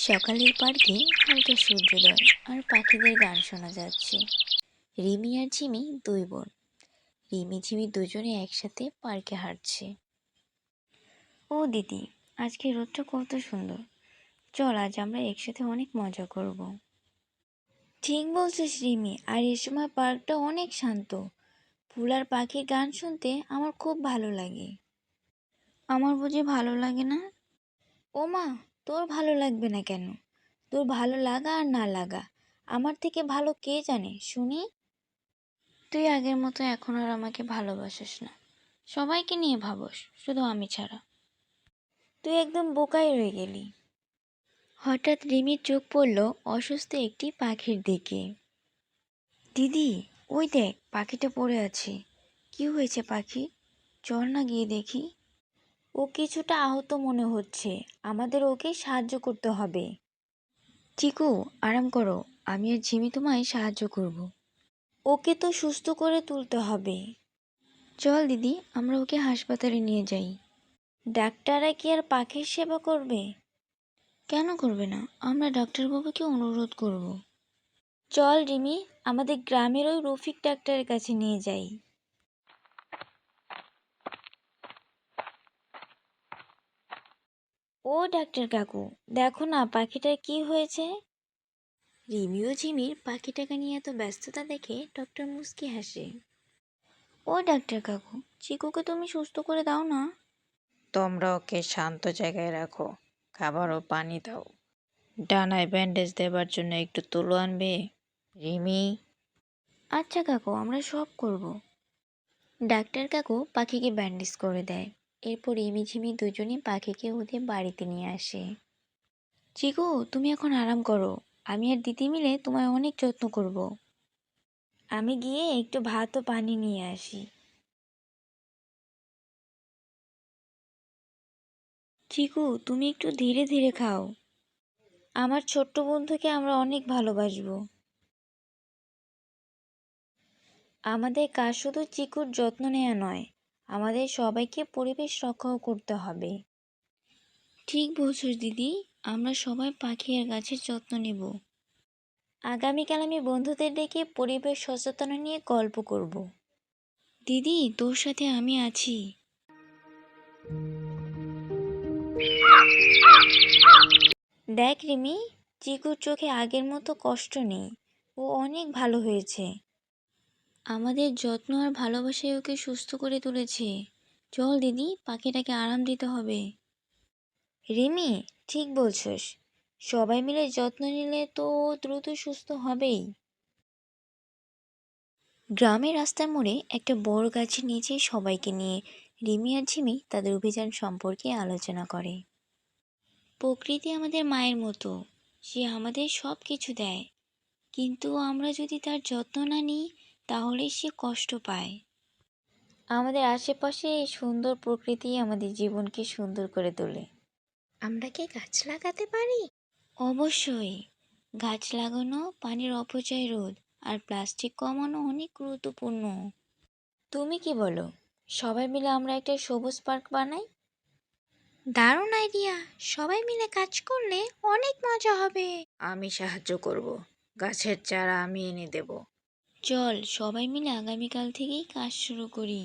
সকালের পার্কে হালকা সূর্যোদয় আর পাখিদের গান শোনা যাচ্ছে। রিমি আর ঝিমি দুই বোন। রিমি ঝিমি দুজনে একসাথে পার্কে হাঁটছে। ও দিদি, আজকে রোদটা কত সুন্দর। চল আজ আমরা একসাথে অনেক মজা করব। ঠিক বলছিস রিমি, আর এ সময় পার্কটা অনেক শান্ত। ফুল আর পাখির গান শুনতে আমার খুব ভালো লাগে। আমার বুঝি ভালো লাগে না? ও মা, তোর ভালো লাগবে না কেন? তোর ভালো লাগা আর না লাগা আমার থেকে ভালো কে জানে শুনি। তুই আগের মতো এখন আর আমাকে ভালোবাসিস না, সবাইকে নিয়ে ভাবস, শুধু আমি ছাড়া। তুই একদম বোকাই হয়ে গেলি। হঠাৎ রিমির চোখ পড়ল অসুস্থ একটি পাখির দিকে। দিদি, ওই দেখ পাখিটা পড়ে আছে। কি হয়েছে পাখি? চল না গিয়ে দেখি। ও কিছুটা আহত মনে হচ্ছে, আমাদের ওকে সাহায্য করতে হবে। চিকু, আরাম করো, আমি আর ঝিমি তোমায় সাহায্য করব। ওকে তো সুস্থ করে তুলতে হবে। চল দিদি, আমরা ওকে হাসপাতালে নিয়ে যাই। ডাক্তাররা কি আর পাখির সেবা করবে? কেন করবে না, আমরা ডাক্তারবাবুকে অনুরোধ করব। চল রিমি, আমাদের গ্রামের ওই রফিক ডাক্তারের কাছে নিয়ে যাই। ও ডাক্তার কাকু, দেখো না পাখিটার কি হয়েছে। রিমি ও ঝিমির পাখিটাকে নিয়ে এত ব্যস্ততা দেখে ডক্টর মুস্কি হাসে। ও ডাক্তার কাকু, চিকুকে তুমি সুস্থ করে দাও না। তোমরা ওকে শান্ত জায়গায় রাখো, খাবার ও পানি দাও। ডানায় ব্যান্ডেজ দেবার জন্য একটু তুলো আনবে। রিমি। আচ্ছা কাকু, আমরা সব করব। ডাক্তার কাকু পাখিকে ব্যান্ডেজ করে দেয়। এরপর রিমি ঝিমি দুজনে পাখিকে ওদের বাড়িতে নিয়ে আসে। চিকু, তুমি এখন আরাম করো, আমি আর দিদি মিলে তোমায় অনেক যত্ন করব। আমি গিয়ে একটু ভাত ও পানি নিয়ে আসি। চিকু, তুমি একটু ধীরে ধীরে খাও। আমার ছোট্ট বন্ধুকে আমরা অনেক ভালোবাসবো। আমাদের কাজ শুধু চিকুর যত্ন নেওয়া নয়, আমাদের সবাইকে পরিবেশ রক্ষাও করতে হবে। ঠিক বলছো দিদি, আমরা সবাই পাখি আর গাছের যত্ন নেব। আগামীকাল আমি বন্ধুদের ডেকে পরিবেশ সচেতনতা নিয়ে গল্প করব। দিদি, তোর সাথে আমি আছি। দেখ রিমি, চিকুর চোখে আগের মতো কষ্ট নেই, ও অনেক ভালো হয়েছে। আমাদের যত্ন আর ভালোবাসায় ওকে সুস্থ করে তুলেছে। চল দিদি, পাখিটাকে আরাম দিতে হবে। রিমি, ঠিক বলছস, সবাই মিলে যত্ন নিলে তো ও দ্রুত সুস্থ হবেই। গ্রামের রাস্তার মোড়ে একটা বড় গাছের নিচে সবাইকে নিয়ে রিমি আর ঝিমি তাদের অভিযান সম্পর্কে আলোচনা করে। প্রকৃতি আমাদের মায়ের মতো, সে আমাদের সব কিছু দেয়, কিন্তু আমরা যদি তার যত্ন না নিই তাহলে সে কষ্ট পায়। আমাদের আশেপাশে এই সুন্দর প্রকৃতি আমাদের জীবনকে সুন্দর করে তোলে। আমরা কি গাছ লাগাতে পারি? অবশ্যই। গাছ লাগানো, পানির অপচয় রোধ আর প্লাস্টিক কমানো অনেক গুরুত্বপূর্ণ। তুমি কি বলো, সবাই মিলে আমরা একটা সবুজ পার্ক বানাই? দারুণ আইডিয়া, সবাই মিলে কাজ করলে অনেক মজা হবে। আমি সাহায্য করব, গাছের চারা আমি এনে দেব। চল সবাই মিলে আগামীকাল থেকেই কাজ শুরু করি।